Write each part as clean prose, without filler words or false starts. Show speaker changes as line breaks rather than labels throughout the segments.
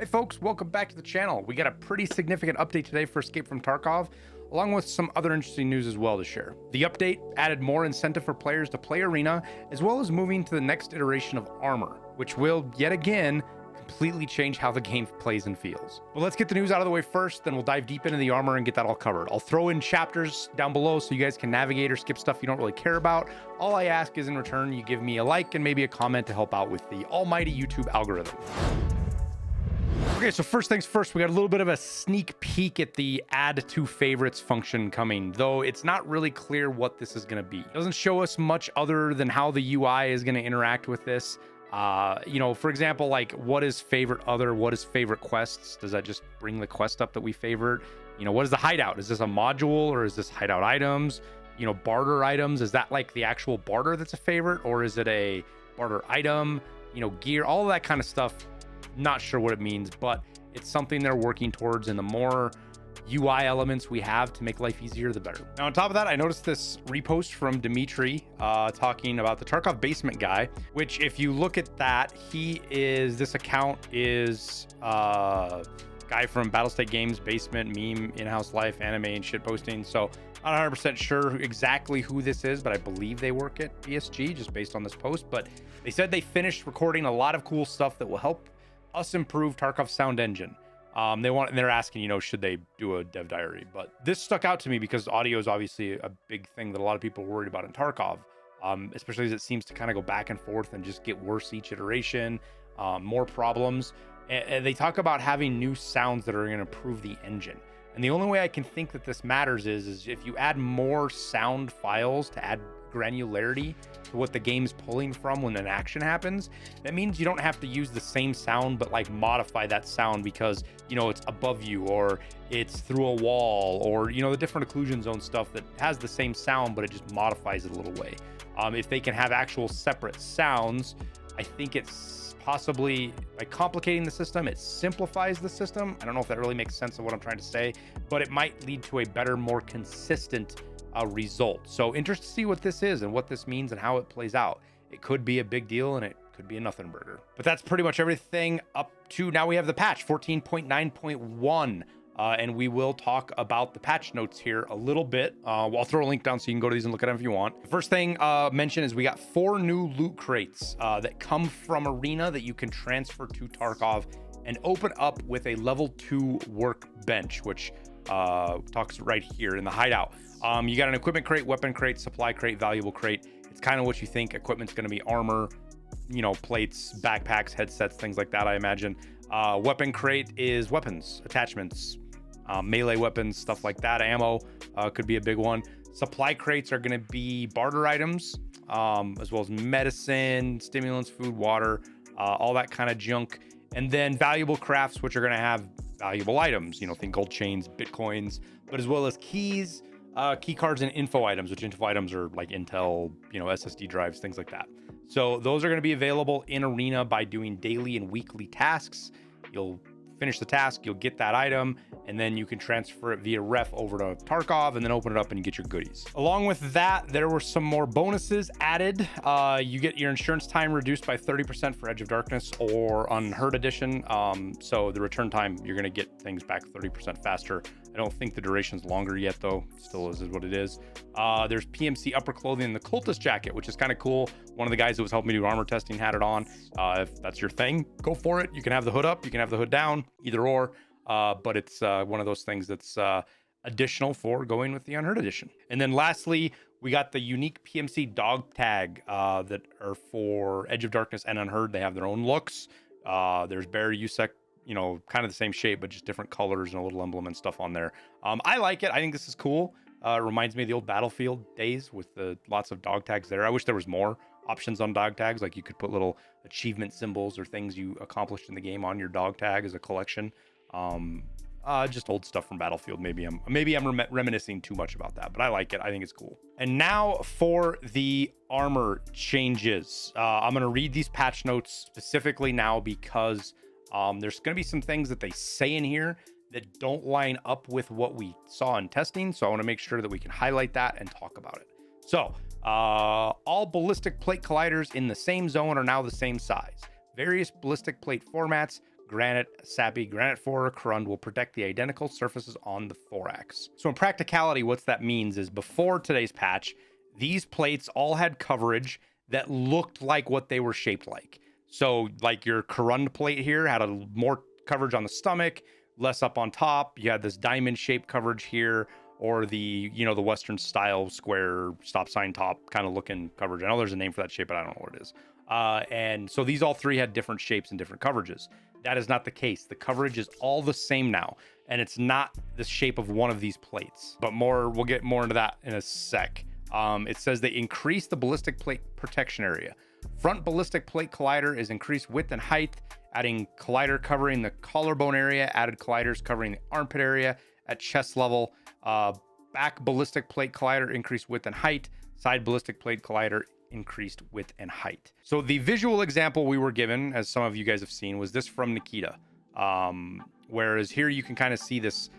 Hey folks, welcome back to the channel. We got a pretty significant update today for Escape from Tarkov, along with some other interesting news as well to share. The update added more incentive for players to play Arena, as well as moving to the next iteration of Armor, which will, yet again, completely change how the game plays and feels. But let's get the news out of the way first, then we'll dive deep into the Armor and get that all covered. I'll throw in chapters down below so you guys can navigate or skip stuff you don't really care about. All I ask is in return, you give me a like and maybe a comment to help out with the almighty YouTube algorithm. Okay, so first things first, we got a little bit of a sneak peek at the add to favorites function coming, though it's not really clear what this is going to be. It doesn't show us much other than how the UI is going to interact with this. For example, like what is favorite other, what is favorite quests? Does that just bring the quest up that we favorite? What is the hideout? Is this a module or is this hideout items? Barter items, is that like the actual barter that's a favorite, or is it a barter item? Gear, all of that kind of stuff. Not sure what it means, but it's something they're working towards, and the more UI elements we have to make life easier, the better. Now, on top of that, I noticed this repost from Dimitri talking about the Tarkov Basement Guy, which if you look at that, this account is guy from Battlestate Games, Basement, Meme, In-House Life, Anime, and shit posting. So not 100% sure exactly who this is, but I believe they work at BSG just based on this post. But they said they finished recording a lot of cool stuff that will help us improve Tarkov's sound engine. They're asking, should they do a dev diary? But this stuck out to me because audio is obviously a big thing that a lot of people are worried about in Tarkov, especially as it seems to kind of go back and forth and just get worse each iteration, more problems. And they talk about having new sounds that are going to improve the engine. And the only way I can think that this matters is if you add more sound files to add granularity to what the game's pulling from when an action happens. That means you don't have to use the same sound, but like modify that sound because, it's above you or it's through a wall or, the different occlusion zone stuff that has the same sound, but it just modifies it a little way. If they can have actual separate sounds, I think it's possibly by complicating the system, it simplifies the system. I don't know if that really makes sense of what I'm trying to say, but it might lead to a better, more consistent result. So interested to see what this is and what this means and how it plays out. It could be a big deal and it could be a nothing burger. But that's pretty much everything up to now. We have the patch 14.9.1. And we will talk about the patch notes here a little bit. I'll throw a link down so you can go to these and look at them if you want. The first thing mentioned is we got 4 new loot crates that come from Arena that you can transfer to Tarkov and open up with a level 2 workbench, which talks right here in the hideout. You got an equipment crate, weapon crate, supply crate, valuable crate. It's kind of what you think. Equipment's going to be armor, plates, backpacks, headsets, things like that, I imagine. Weapon crate is weapons, attachments, melee weapons, stuff like that. Ammo could be a big one. Supply crates are going to be barter items, as well as medicine, stimulants, food, water, all that kind of junk. And then valuable crafts, which are going to have valuable items, think gold chains, bitcoins, but as well as keys, key cards, and info items, which info items are like intel, SSD drives, things like that. So those are going to be available in Arena by doing daily and weekly tasks. You'll finish the task, you'll get that item, and then you can transfer it via ref over to Tarkov and then open it up and you get your goodies. Along with that, there were some more bonuses added. You get your insurance time reduced by 30% for Edge of Darkness or Unheard Edition. So the return time, you're going to get things back 30% faster. I don't think the duration's longer yet, though. Still is what it is. There's PMC upper clothing and the Cultist jacket, which is kind of cool. One of the guys that was helping me do armor testing had it on. If that's your thing, go for it. You can have the hood up, you can have the hood down, either or. But it's one of those things that's additional for going with the Unheard Edition. And then lastly, we got the unique PMC dog tag that are for Edge of Darkness and Unheard. They have their own looks. There's Bear, USEC, kind of the same shape, but just different colors and a little emblem and stuff on there. I like it. I think this is cool. It reminds me of the old Battlefield days with the lots of dog tags there. I wish there was more options on dog tags. Like you could put little achievement symbols or things you accomplished in the game on your dog tag as a collection. Just old stuff from Battlefield. Maybe I'm reminiscing too much about that, but I like it. I think it's cool. And now for the armor changes. I'm going to read these patch notes specifically now because there's going to be some things that they say in here that don't line up with what we saw in testing. So I want to make sure that we can highlight that and talk about it. So all ballistic plate colliders in the same zone are now the same size. Various ballistic plate formats Granite, Sappy, Granite 4, Corund will protect the identical surfaces on the thorax. So in practicality, what that means is before today's patch, these plates all had coverage that looked like what they were shaped like. So like your Corund plate here had more coverage on the stomach, less up on top. You had this diamond shaped coverage here, or the, you know, the Western style square stop sign top kind of looking coverage. I know there's a name for that shape, but I don't know what it is. And so these all three had different shapes and different coverages. That is not the case. The coverage is all the same now, and it's not the shape of one of these plates. But we'll get more into that in a sec. It says they increase the ballistic plate protection area. Front ballistic plate collider is increased width and height, adding collider covering the collarbone area, added colliders covering the armpit area at chest level. Back ballistic plate collider increased width and height. Side ballistic plate collider increased width and height. So the visual example we were given, as some of you guys have seen, was this from Nikita. Whereas here you can kind of see this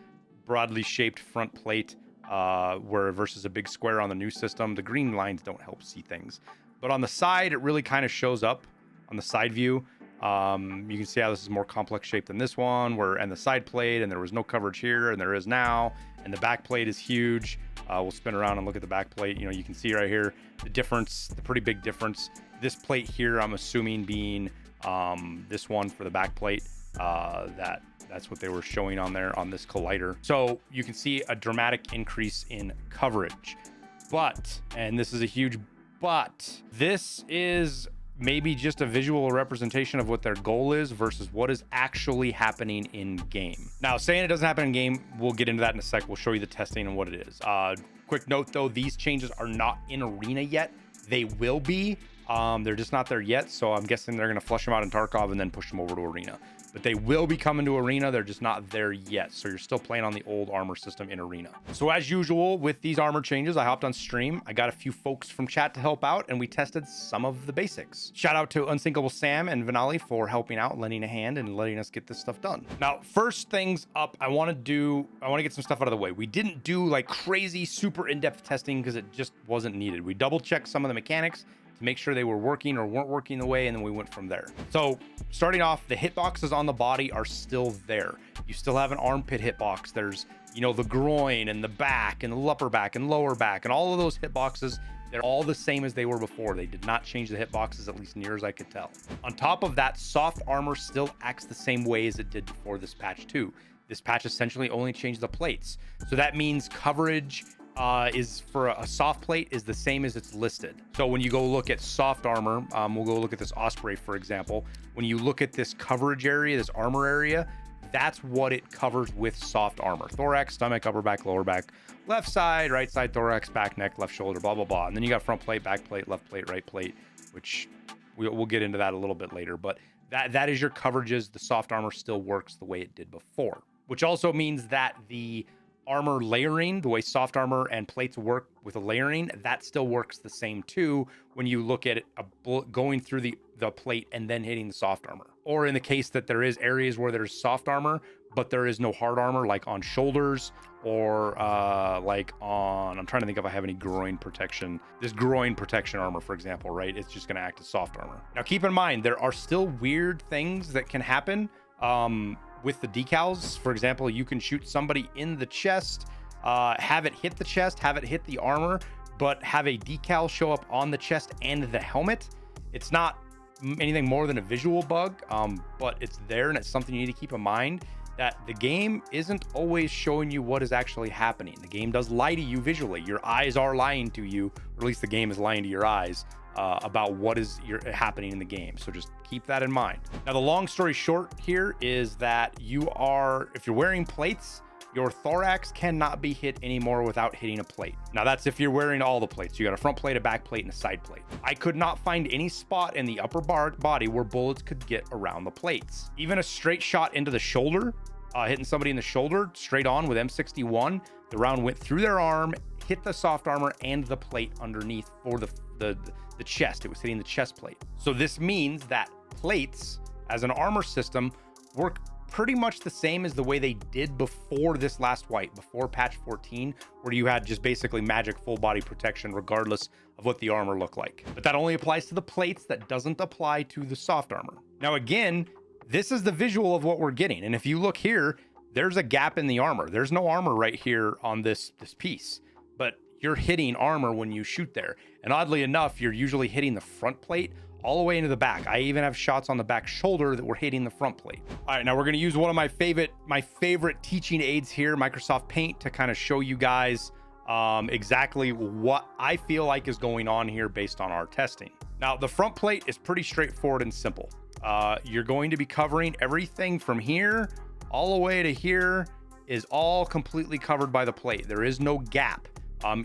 broadly shaped front plate where versus a big square on the new system. The green lines don't help see things. But on the side, it really kind of shows up on the side view. You can see how this is more complex shape than this one, and the side plate, and there was no coverage here, and there is now, and the back plate is huge. We'll spin around and look at the back plate. You know, you can see right here the difference, the pretty big difference. This plate here, I'm assuming being this one for the back plate. That's what they were showing on there on this collider. So you can see a dramatic increase in coverage. But, and this is a huge but, this is maybe just a visual representation of what their goal is versus what is actually happening in game. Now, saying it doesn't happen in game, we'll get into that in a sec. We'll show you the testing and what it is. Quick note though, these changes are not in arena yet. They will be. They're just not there yet. So I'm guessing they're going to flush them out in Tarkov and then push them over to arena. But they will be coming to arena. They're just not there yet. So you're still playing on the old armor system in arena. So as usual with these armor changes, I hopped on stream. I got a few folks from chat to help out, and we tested some of the basics. Shout out to Unsinkable Sam and Vinali for helping out, lending a hand, and letting us get this stuff done. Now, first things up, I want to get some stuff out of the way. We didn't do like crazy, super in-depth testing because it just wasn't needed. We double checked some of the mechanics to make sure they were working or weren't working the way, and then we went from there. So starting off, the hitboxes on the body are still there. You still have an armpit hitbox. There's, you know, the groin and the back and the upper back and lower back, and all of those hitboxes, they're all the same as they were before. They did not change the hitboxes, at least near as I could tell. On top of that, soft armor still acts the same way as it did before this patch too. This patch essentially only changed the plates. So that means coverage is for a soft plate is the same as it's listed. So when you go look at soft armor, we'll go look at this Osprey, for example. When you look at this coverage area, this armor area, that's what it covers with soft armor. Thorax, stomach, upper back, lower back, left side, right side, thorax, back, neck, left shoulder, blah, blah, blah. And then you got front plate, back plate, left plate, right plate, which we'll get into that a little bit later. But that is your coverages. The soft armor still works the way it did before, which also means that the armor layering, the way soft armor and plates work with a layering, that still works the same too when you look at it going through the plate and then hitting the soft armor. Or in the case that there is areas where there's soft armor but there is no hard armor, like on shoulders or like on, I'm trying to think if I have any groin protection. This groin protection armor, for example, right? It's just going to act as soft armor. Now keep in mind, there are still weird things that can happen with the decals. For example, you can shoot somebody in the chest, have it hit the chest, have it hit the armor, but have a decal show up on the chest and the helmet. It's not anything more than a visual bug, but it's there, and it's something you need to keep in mind, that the game isn't always showing you what is actually happening. The game does lie to you visually. Your eyes are lying to you, or at least the game is lying to your eyes about what is happening in the game. So just keep that in mind. Now, the long story short here is that if you're wearing plates, your thorax cannot be hit anymore without hitting a plate. Now, that's if you're wearing all the plates. You got a front plate, a back plate, and a side plate. I could not find any spot in the upper body where bullets could get around the plates. Even a straight shot into the shoulder, hitting somebody in the shoulder straight on with M61, the round went through their arm, hit the soft armor and the plate underneath for the chest. It was hitting the chest plate. So this means that plates as an armor system work pretty much the same as the way they did before this last wipe, before patch 14, where you had just basically magic full body protection regardless of what the armor looked like. But that only applies to the plates. That doesn't apply to the soft armor. Now, again, this is the visual of what we're getting. And if you look here, there's a gap in the armor. There's no armor right here on this piece, but you're hitting armor when you shoot there. And oddly enough, you're usually hitting the front plate all the way into the back. I even have shots on the back shoulder that were hitting the front plate. All right, now we're gonna use one of my favorite teaching aids here, Microsoft Paint, to kind of show you guys exactly what I feel like is going on here based on our testing. Now, the front plate is pretty straightforward and simple. You're going to be covering everything from here all the way to here is all completely covered by the plate. There is no gap.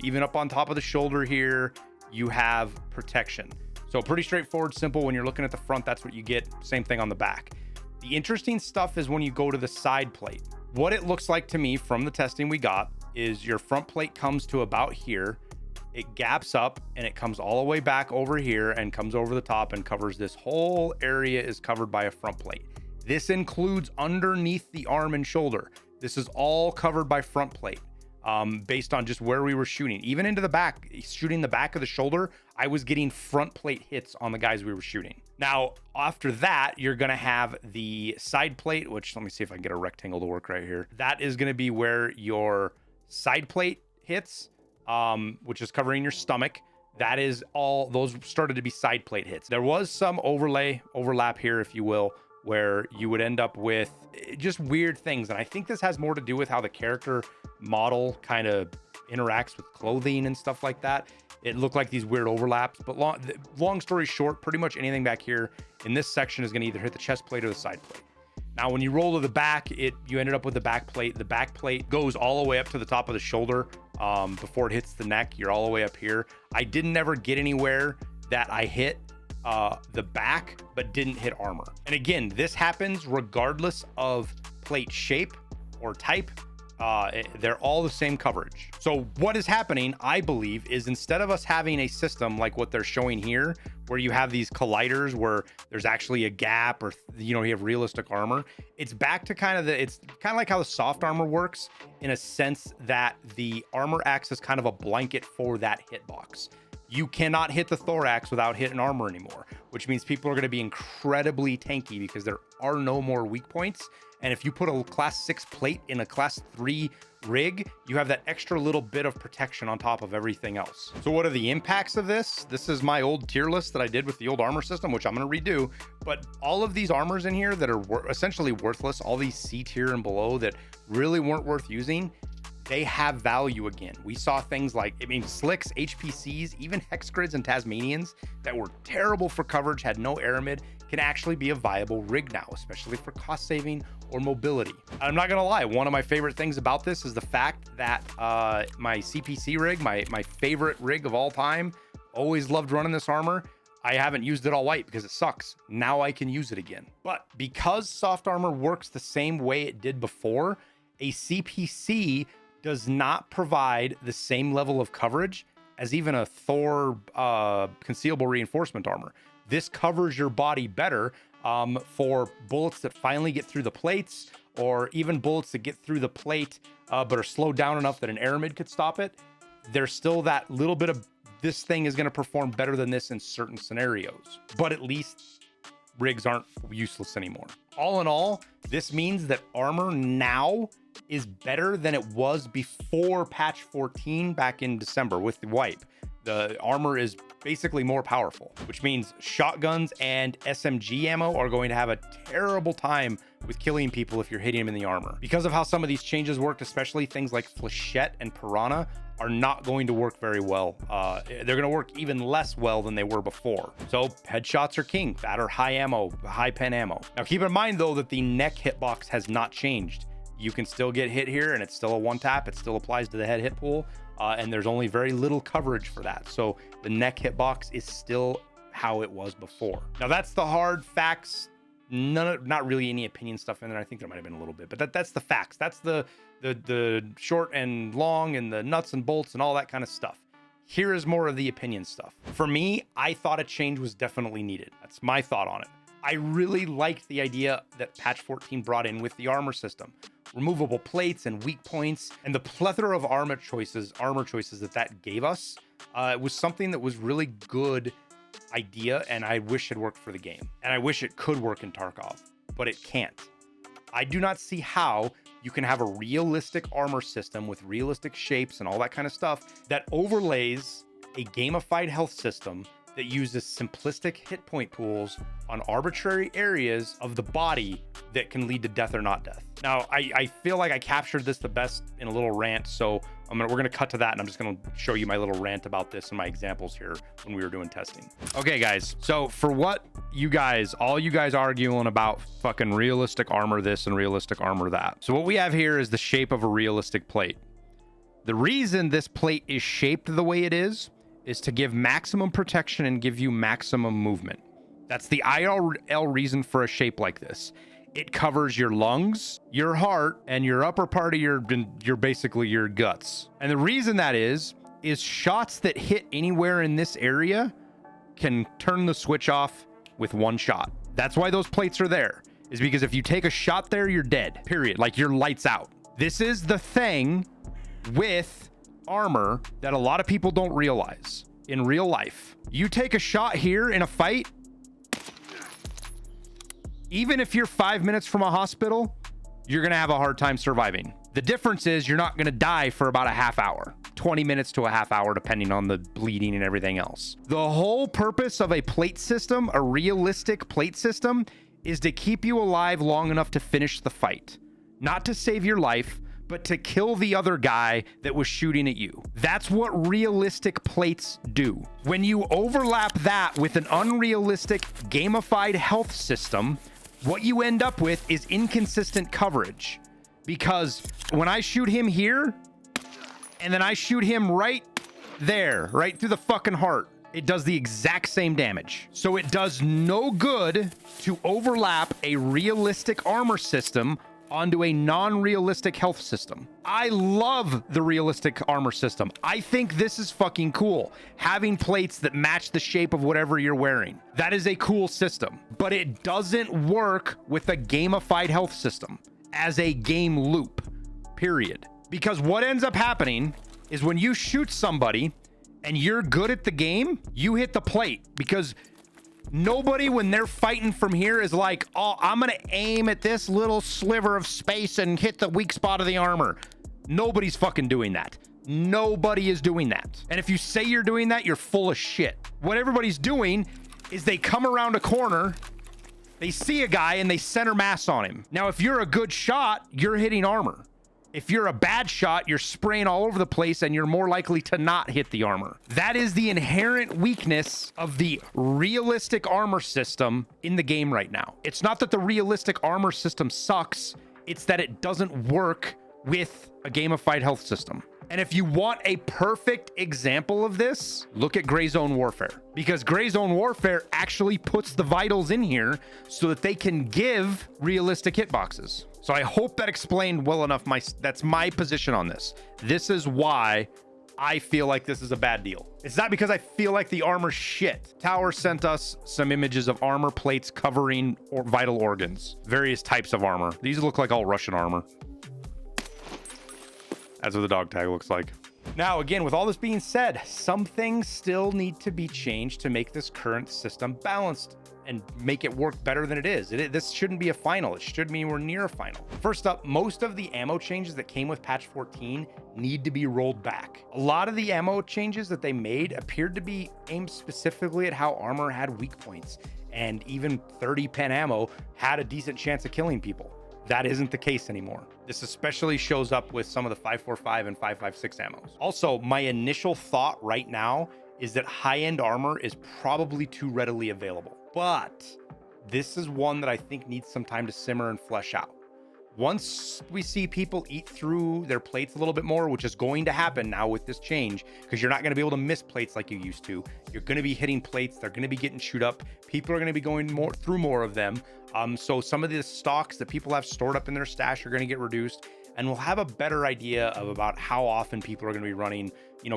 Even up on top of the shoulder here, you have protection. So pretty straightforward, simple. When you're looking at the front, that's what you get. Same thing on the back. The interesting stuff is when you go to the side plate. What it looks like to me from the testing we got is your front plate comes to about here. It gaps up and it comes all the way back over here and comes over the top and covers this whole area is covered by a front plate. This includes underneath the arm and shoulder. This is all covered by front plate. Based on just where we were shooting, even into the back, shooting the back of the shoulder, I was getting front plate hits on the guys we were shooting. Now, after that, you're going to have the side plate, which let me see if I can get a rectangle to work right here. That is going to be where your side plate hits, which is covering your stomach. That is all, those started to be side plate hits. There was some overlap here, if you will, where you would end up with just weird things. And I think this has more to do with how the character model kind of interacts with clothing and stuff like that. It looked like these weird overlaps, but long story short, pretty much anything back here in this section is going to either hit the chest plate or the side plate. Now, when you roll to the back, you ended up with the back plate. The back plate goes all the way up to the top of the shoulder before it hits the neck. You're all the way up here. I didn't ever get anywhere that I hit the back, but didn't hit armor. And again, this happens regardless of plate shape or type. They're all the same coverage. So what is happening, I believe, is instead of us having a system like what they're showing here, where you have these colliders where there's actually a gap, or you have realistic armor, it's back to it's kind of like how the soft armor works, in a sense that the armor acts as kind of a blanket for that hitbox. You cannot hit the thorax without hitting armor anymore, which means people are going to be incredibly tanky because there are no more weak points. And if you put a class 6 plate in a class 3 rig, you have that extra little bit of protection on top of everything else. So what are the impacts of this? This is my old tier list that I did with the old armor system, which I'm going to redo. But all of these armors in here that are essentially worthless, all these C tier and below that really weren't worth using, they have value again. We saw things like, slicks, HPCs, even hex grids and Tasmanians that were terrible for coverage, had no aramid, can actually be a viable rig now, especially for cost saving or mobility. I'm not gonna lie, one of my favorite things about this is the fact that my CPC rig, my favorite rig of all time, always loved running this armor. I haven't used it all white because it sucks. Now I can use it again. But because soft armor works the same way it did before, a CPC does not provide the same level of coverage as even a Thor concealable reinforcement armor. This covers your body better for bullets that finally get through the plates, or even bullets that get through the plate but are slowed down enough that an aramid could stop it. There's still that little bit of this thing is going to perform better than this in certain scenarios, but at least rigs aren't useless anymore. All in all, this means that armor now is better than it was before patch 14 back in December with the wipe. The armor is basically more powerful, which means shotguns and SMG ammo are going to have a terrible time with killing people if you're hitting them in the armor. Because of how some of these changes worked, especially things like Flechette and Piranha are not going to work very well. They're going to work even less well than they were before. So headshots are king, that or high ammo, high pen ammo. Now keep in mind though that the neck hitbox has not changed. You can still get hit here and it's still a one tap. It still applies to the head hit pool. And there's only very little coverage for that. So the neck hitbox is still how it was before. Now that's the hard facts. Not really any opinion stuff in there. I think there might have been a little bit, but that's the facts. That's the short and long and the nuts and bolts and all that kind of stuff. Here is more of the opinion stuff. For me, I thought a change was definitely needed. That's my thought on it. I really liked the idea that patch 14 brought in with the armor system. Removable plates and weak points and the plethora of armor choices that gave us was something that was really good idea, and I wish it worked for the game, and I wish it could work in Tarkov. but it can't. I do not see how you can have a realistic armor system with realistic shapes and all that kind of stuff that overlays a gamified health system that uses simplistic hit point pools on arbitrary areas of the body that can lead to death or not death. Now, I feel like I captured this the best in a little rant, so we're gonna cut to that, and I'm just gonna show you my little rant about this and my examples here when we were doing testing. Okay, guys, so for what all you guys arguing about fucking realistic armor this and realistic armor that. So what we have here is the shape of a realistic plate. The reason this plate is shaped the way it is to give maximum protection and give you maximum movement. That's the IRL reason for a shape like this. It covers your lungs, your heart, and your upper part of your basically your guts. And the reason that is shots that hit anywhere in this area can turn the switch off with one shot. That's why those plates are there, is because if you take a shot there, you're dead, period. Like, your lights out. This is the thing with armor that a lot of people don't realize in real life. You take a shot here in a fight, even if you're 5 minutes from a hospital, you're gonna have a hard time surviving. The difference is you're not gonna die for about a half hour, 20 minutes to a half hour, depending on the bleeding and everything else. The whole purpose of a plate system, a realistic plate system, is to keep you alive long enough to finish the fight. Not to save your life, but to kill the other guy that was shooting at you. That's what realistic plates do. When you overlap that with an unrealistic gamified health system, what you end up with is inconsistent coverage. Because when I shoot him here, and then I shoot him right there, right through the fucking heart, it does the exact same damage. So it does no good to overlap a realistic armor system onto a non-realistic health system. I love the realistic armor system. I think this is fucking cool. Having plates that match the shape of whatever you're wearing. That is a cool system, but it doesn't work with a gamified health system as a game loop, period. Because what ends up happening is when you shoot somebody and you're good at the game, you hit the plate, because nobody, when they're fighting from here, is like, oh, I'm gonna aim at this little sliver of space and hit the weak spot of the armor. Nobody's fucking doing that. Nobody is doing that. And if you say you're doing that, you're full of shit. What everybody's doing is they come around a corner, they see a guy, and they center mass on him. Now, if you're a good shot, you're hitting armor. If you're a bad shot, you're spraying all over the place, and you're more likely to not hit the armor. That is the inherent weakness of the realistic armor system in the game right now. It's not that the realistic armor system sucks, it's that it doesn't work with a gamified health system. And if you want a perfect example of this, look at Gray Zone Warfare, because Gray Zone Warfare actually puts the vitals in here so that they can give realistic hitboxes. So I hope that explained well enough. That's my position on this. This is why I feel like this is a bad deal. It's not because I feel like the armor's shit. Tower sent us some images of armor plates covering vital organs, various types of armor. These look like all Russian armor. That's what the dog tag looks like. Now, again, with all this being said, some things still need to be changed to make this current system balanced and make it work better than it is. This shouldn't be a final. It should mean we're near a final. First up, most of the ammo changes that came with patch 14 need to be rolled back. A lot of the ammo changes that they made appeared to be aimed specifically at how armor had weak points, and even 30 pen ammo had a decent chance of killing people. That isn't the case anymore. This especially shows up with some of the 545 and 556 ammos. Also, my initial thought right now is that high-end armor is probably too readily available. But this is one that I think needs some time to simmer and flesh out. Once we see people eat through their plates a little bit more, which is going to happen now with this change, because you're not going to be able to miss plates like you used to. You're going to be hitting plates. They're going to be getting chewed up. People are going to be going through more of them. So some of the stocks that people have stored up in their stash are going to get reduced, and we'll have a better idea of about how often people are going to be running,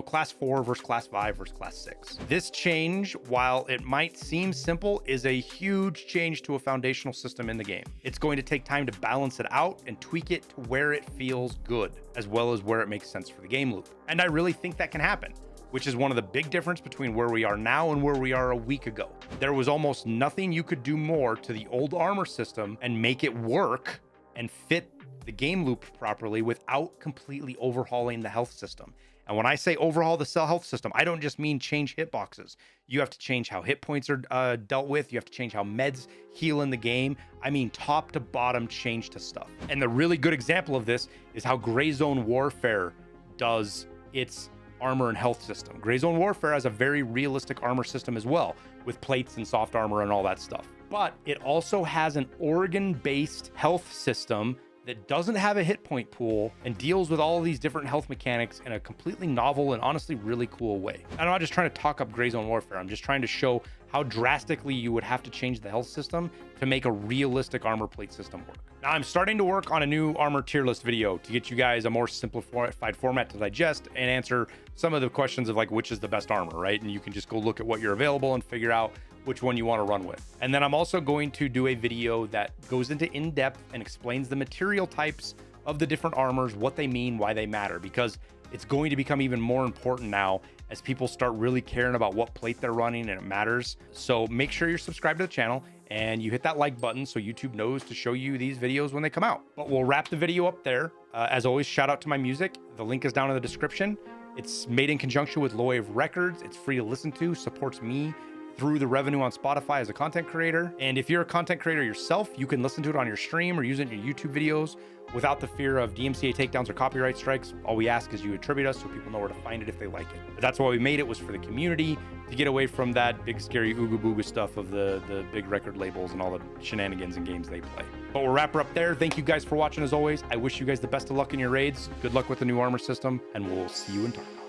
class 4 versus class 5 versus class 6. This change, while it might seem simple, is a huge change to a foundational system in the game. It's going to take time to balance it out and tweak it to where it feels good, as well as where it makes sense for the game loop. And I really think that can happen. which is one of the big difference between where we are now and where we are a week ago. There was almost nothing you could do more to the old armor system and make it work and fit the game loop properly without completely overhauling the health system. And when I say overhaul the cell health system, I don't just mean change hitboxes. You have to change how hit points are dealt with. You have to change how meds heal in the game. I mean, top to bottom change to stuff. And the really good example of this is how Gray Zone Warfare does its armor and health system. Gray Zone Warfare has a very realistic armor system as well, with plates and soft armor and all that stuff. But it also has an organ-based health system that doesn't have a hit point pool and deals with all of these different health mechanics in a completely novel and honestly really cool way. I'm not just trying to talk up Gray Zone Warfare. I'm just trying to show how drastically you would have to change the health system to make a realistic armor plate system work. Now I'm starting to work on a new armor tier list video to get you guys a more simplified format to digest and answer some of the questions of like, which is the best armor, right? And you can just go look at what you're available and figure out which one you want to run with. And then I'm also going to do a video that goes into in-depth and explains the material types of the different armors, what they mean, why they matter, because it's going to become even more important now as people start really caring about what plate they're running and it matters. So make sure you're subscribed to the channel and you hit that like button so YouTube knows to show you these videos when they come out. But we'll wrap the video up there. As always, shout out to my music. The link is down in the description. It's made in conjunction with Low Wave Records. It's free to listen to, supports me through the revenue on Spotify as a content creator. And if you're a content creator yourself, you can listen to it on your stream or use it in your YouTube videos without the fear of DMCA takedowns or copyright strikes. All we ask is you attribute us so people know where to find it if they like it. But that's why we made it, was for the community, to get away from that big scary ooga booga stuff of the big record labels and all the shenanigans and games they play. But we'll wrap her up there. Thank you guys for watching as always. I wish you guys the best of luck in your raids. Good luck with the new armor system, and we'll see you in Tarkov.